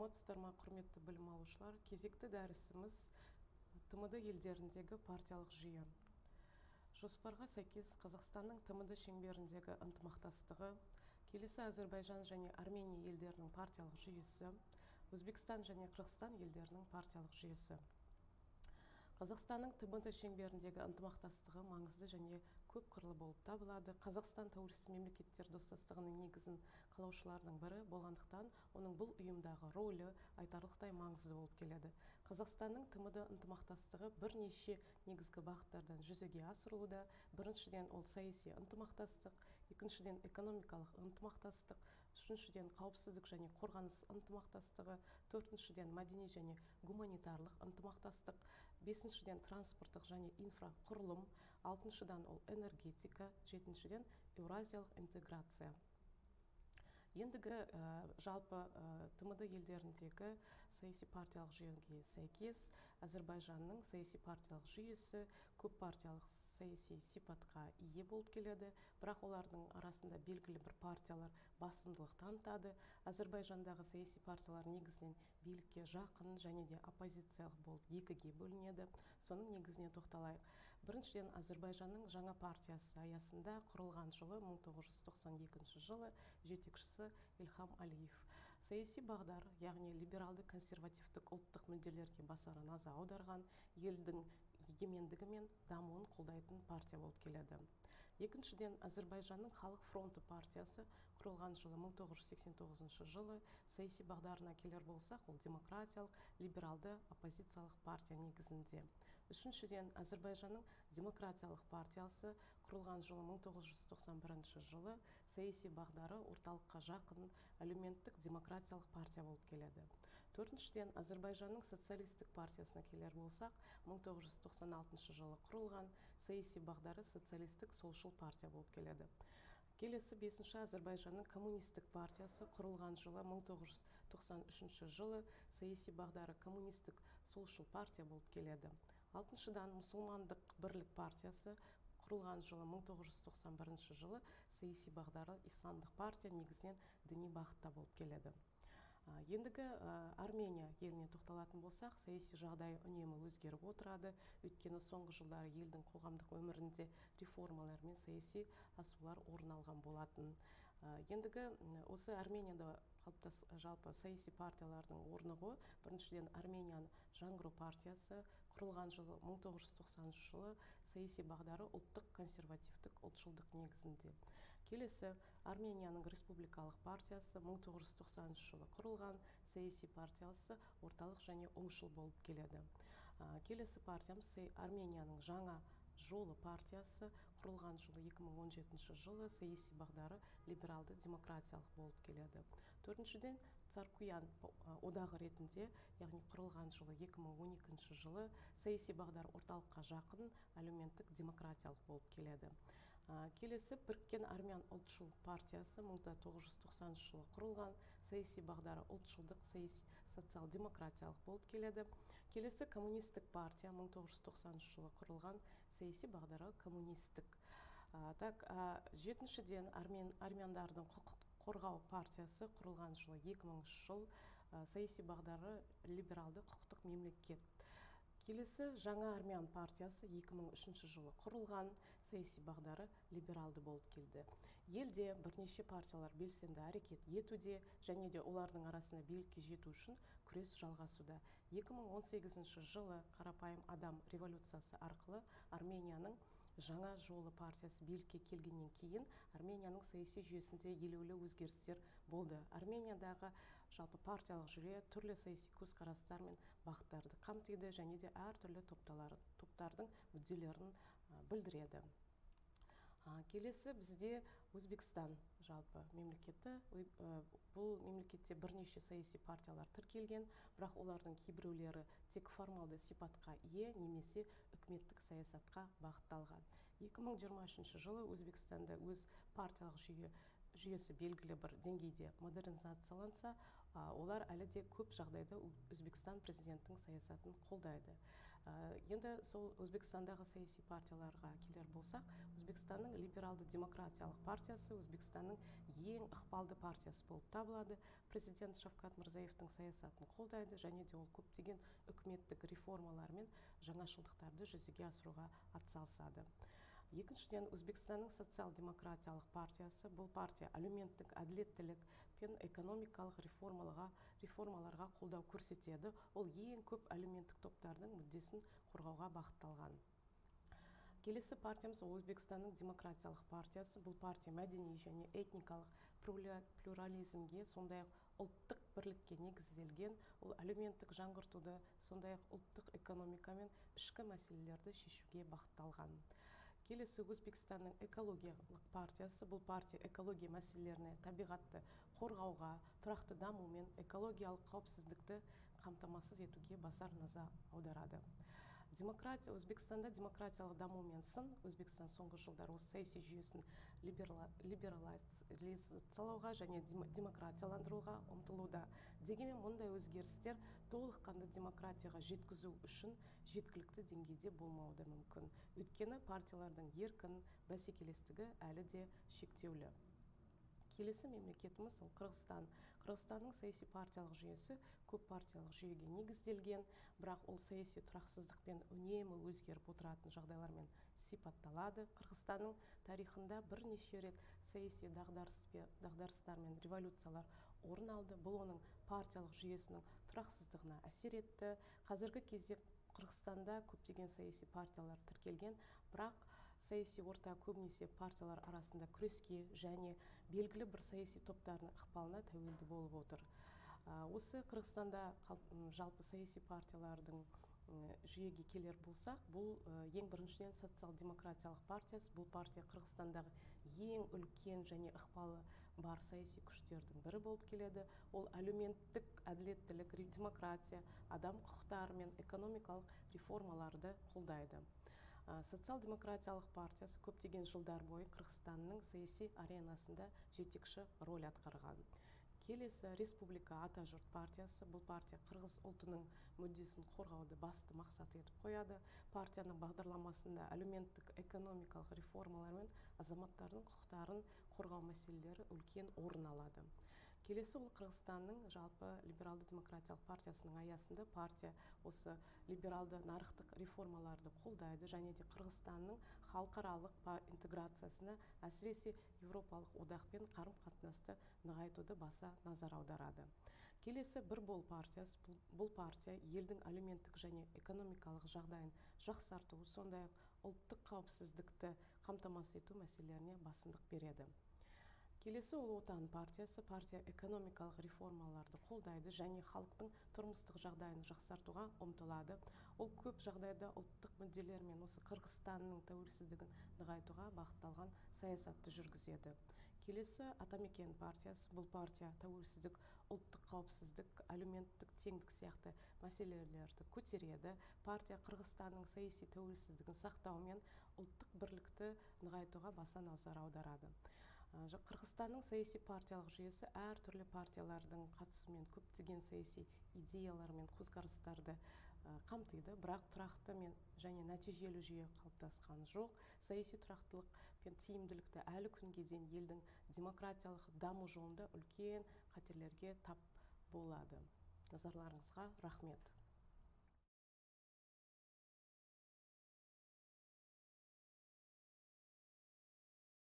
Саламатсыздар ма, құрметті білім алушылар? Кезекті дәрісіміз ТМД елдеріндегі партиялық жүйе. Жоспарға сәйкес Қазақстанның ТМД шеңберіндегі ынтымақтастығы, келесі Әзербайжан және Армения елдерінің партиялық жүйесі, Өзбекстан және Қырғызстан елдерінің партиялық жүйесі. Қазақстанның ТМД шеңберіндегі ынтымақтастығы маңызды және көп қырлы болып табылады. Қазақстан тәуелсіз мемлекеттер достастығының негізін қалаушылардың бірі болғандықтан, оның бұл ұйымдағы рөлі айтарлықтай маңызды болып келеді. Қазақстанның ТМД ынтымақтастығы бірнеше негізгі бағыттардан жүзеге асырылуда. Біріншіден, ол саяси ынтымақтастық, екіншіден, экономикалық ынтымақтастық, үшіншіден, қауіпсіздік және қорғаныс ынтымақтастығы, төртіншіден, мәдени және гуманитарлық ынтымақтастық, бесіншіден, транспорттық және инфрақұрылым, алтыншыдан ол энергетика, жетіншіден еуразиялық интеграция. Ендігі жалпы ТМД елдеріндегі саяси партиялық жүйеге сәйкес Әзербайжанның саяси партиялық жүйесі көп партиялық саяси сипатқа ие болып келеді, бірақ олардың арасында белгілі бір партиялар басымдылық танытады. Әзербайжандағы саяси партиялар негізінен билікке жақын және де оппозициялық болып екіге бөлінеді. Соның негізіне тоқталайық. Біріншіден, Әзербайжанның жаңа партиясы аясында құрылған жылы 1992 жылы жетекшісі Ильхам Алиев. Саяси бағдар, яғни либералды консервативтік ұлттық мүдделерге басара назар аударған, елдің егемендігі мен дамуын қолдайтын партия болып келеді. Екіншіден, Әзербайжанның Халық фронты партиясы құрылған жылы 1989 жылы. Саяси бағдарына келер болсақ, ол демократиялық, либералды оппозициялық партия негізінде. Үшіншіден, Әзербайжанның демократиялық партиясы құрылған жылы 1991 жылы. Саяси бағдары орталыққа жақын әлеуметтік демократиялық партия болып келеді. Төртіншіден, Әзербайжанның социалистік партиясына келер болсақ, 1996 жылы құрылған, саяси бағдары социалистік солшыл партия болып келеді. Келесі бесінші, Әзербайжанның коммунистік партиясы құрылған жылы 1993 жылы, саяси бағдары коммунистік солшыл партия болып келеді. Алтыншыдан, мұсылмандық бірлік партиясы құрылған жылы 1991 жылы, саяси бағдары исламдық партия, негізінен діни бағытта болып келеді. Ендігі Армения еліне тоқталатын болсақ, саяси жағдай үнемі өзгеріп отырады, өйткені соңғы жылдары елдің қоғамдық өмірінде реформалар мен саяси асулар орын алған болатын. Ендігі осы Арменияда жалпы саяси партиялардың орнығы, біріншіден, Арменияның жаңғыру партиясы құрылған жылы 1990 жылы, саяси бағдары ұлттық консервативтік ұлтшылдық негізінде. Келесі Арменияның республикалық партиясы 1990 жылы құрылған, саяси партиясы орталық және оңшыл болып келеді. Келесі партиямыз Арменияның жаңа жолы партиясы құрылған жылы 2017 жылы, саяси бағдары либералды демократиялық болып келеді. Төртіншіден, Царкуян одағы ретінде, яғни құрылған жылы 2012 жылы, саяси бағдар орталыққа жақын әлеуметтік демократиялық болып келеді. Келесі Біріккен армян ұлтшыл партиясы 1990 жылы құрылған, саяси бағдары ұлтшылдық, социал-демократиялық болып келеді. Келесі коммунистік партия 1990 жылы құрылған, саяси бағдары коммунистік. Жетіншіден, армяндардың құқық қорғау партиясы құрылған жылы 2000 жыл, саяси бағдары либералды құқықтық мемлекет. Келесі жаңа армян партиясы 2003 жылы құрылған, саяси бағдары либералды болып келді. Елде бірнеше партиялар белсенді әрекет етуде, және де олардың арасында билікке жету үшін күрес жалғасуда. 2018 жылы қарапайым адам революциясы арқылы Арменияның жаңа жолы партиясы билікке келгеннен кейін Арменияның саяси жүйесінде елеулі өзгерістер болды. Армениядағы жалпы партиялық жүйе түрлі саяси көзқарастар мен бағыттарды қамтиды, және де әртүрлі топтардың мүдделерін білдіреді. Келесі бізде Өзбекстан жалпы мемлекеті. Бұл мемлекетте бірнеше саяси партиялар тіркелген, бірақ олардың кейбіреулері тек формалды сипатқа ие, немесе үкіметтік саясатқа бағытталған. 2023 жылы Өзбекстанда өз партиялық жүйесі белгілі бір деңгейде модернизацияланса, олар әлі де көп жағдайда Өзбекстан президенттің саясатын қолдайды. Енді сол Өзбекстандағы саяси партияларға келер болсақ, Өзбекстанның либералды демократиялық партиясы Өзбекстанның ең ықпалды партиясы болып табылады. Президент Шавкат Мирзиевтің саясатын қолдайды, және де ол көптеген үкіметтік реформалар мен жаңашылдықтарды жүзеге асыруға атсалысады. Екіншіден, Өзбекстанның социал-демократиялық партиясы, бұл партия әлеуметтік әділеттілік пен экономикалық реформаларға қолдау көрсетеді. Ол ең көп әлеуметтік топтардың мүддесін қорғауға бағытталған. Келесі партиямыз Өзбекстанның демократиялық партиясы. Бұл партия мәдени және этникалық плюрализмге, сондай-ақ ұлттық бірлікке негізделген. Ол әлеуметтік жаңғыртуды, сондай-ақ ұлттық экономика мен ішкі мәселелерді шешуге бағытталған. Келесі Өзбекстанның экологиялық партиясы. Бұл партия экология мәселелеріне, табиғатты қорғауға, тұрақты даму мен экологиялық қауіпсіздікті қамтамасыз етуге басар назар аударады. Өзбекстанда демократиялық даму мен сын. Өзбекстан соңғы жылдар осы саяси жүйесін либерализациялауға және демократияландыруға ұмтылуда. Дегенмен мұндай өзгерістер толыққанды демократияға жеткізу үшін жеткілікті деңгейде болмауы мүмкін. Өйткені партиялардың еркін бәсекелестігі әлі де шектеулі. Келесі мемлекетіміз Қырғызстан. Қырғызстанның саяси партиялық жүйесі көп партиялық жүйеге негізделген, бірақ ол саяси тұрақсыздықпен үнемі өзгеріп отыратын жағдайлармен сипатталады. Қырғызстанның тарихында бірнеше рет саяси дағдарыстар мен революциялар орын алды. Бұл оның партиялық жүйесінің тұрақсыздығына әсер етті. Қазіргі кезде Қырғызстанда көптеген саяси партиялар тіркелген, бірақ саяси орта көбінесе партиялар арасында күреске және белгілі бір саяси топтардың ықпалына тәуелді болып отыр. Осы Қырғызстанда жалпы саяси партиялардың жүйеге келер болсақ, бұл ең біріншіден социал-демократиялық партиясы. Бұл партия Қырғызстандағы ең үлкен және ықпалы бар саяси күштердің бірі болып келеді. Ол әлеуметтік әділеттілік, демократия, адам құқықтары мен экономикалық реформаларды қолдайды. Социал-демократиялық партиясы көптеген жылдар бойы Қырғызстанның саяси аренасында жетекші роль атқарған. Келесі Республика Ата Жұрт партиясы. Бұл партия қырғыз ұлтының мүддесін қорғауды басты мақсат етіп қояды. Партияның бағдарламасында әлеуметтік экономикалық реформалар мен азаматтардың құқықтарын қорғау мәселелері үлкен орын алады. Келесі ол Қырғызстанның жалпы либералды демократиялық партиясының аясында партия осы либералды нарықтық реформаларды қолдайды, және де Қырғызстанның халықаралық интеграциясына, әсіресе Еуропалық одақпен қарым-қатынасты нығайтуды баса назар аударады. Келесі Бір-бол партиясы. Бұл партия елдің әлеуметтік және экономикалық жағдайын жақсарту, сондай-ақ ұлттық қауіпсіздікті қамтамасыз ету мәселелеріне басымдық береді. Келесі ол Отан партиясы. Партия экономикалық реформаларды қолдайды және халықтың тұрмыстық жағдайын жақсартуға ұмтылады. Ол көп жағдайда ұлттық мүдделер мен осы Қырғызстанның тәуелсіздігін нығайтуға бағытталған саясатты жүргізеді. Келесі Атамекен партиясы. Бұл партия тәуелсіздік, ұлттық қауіпсіздік, әлеуметтік теңдік сияқты мәселелерді көтереді. Партия Қырғызстанның саяси тәуелсіздігін сақтау мен ұлттық бірлікті нығайтуға баса назар аударады. Қырғызстанның саяси партиялық жүйесі әртүрлі партиялардың қатысуымен көптеген саяси идеялар мен көзқарастарды қамтиды, бірақ тұрақты және нәтижелі жүйе қалыптасқан жоқ. Саяси тұрақтылық пен тиімділікті әлі күнге дейін елдің демократиялық даму жолында үлкен қатерлерге тап болады. Назарларыңызға рахмет.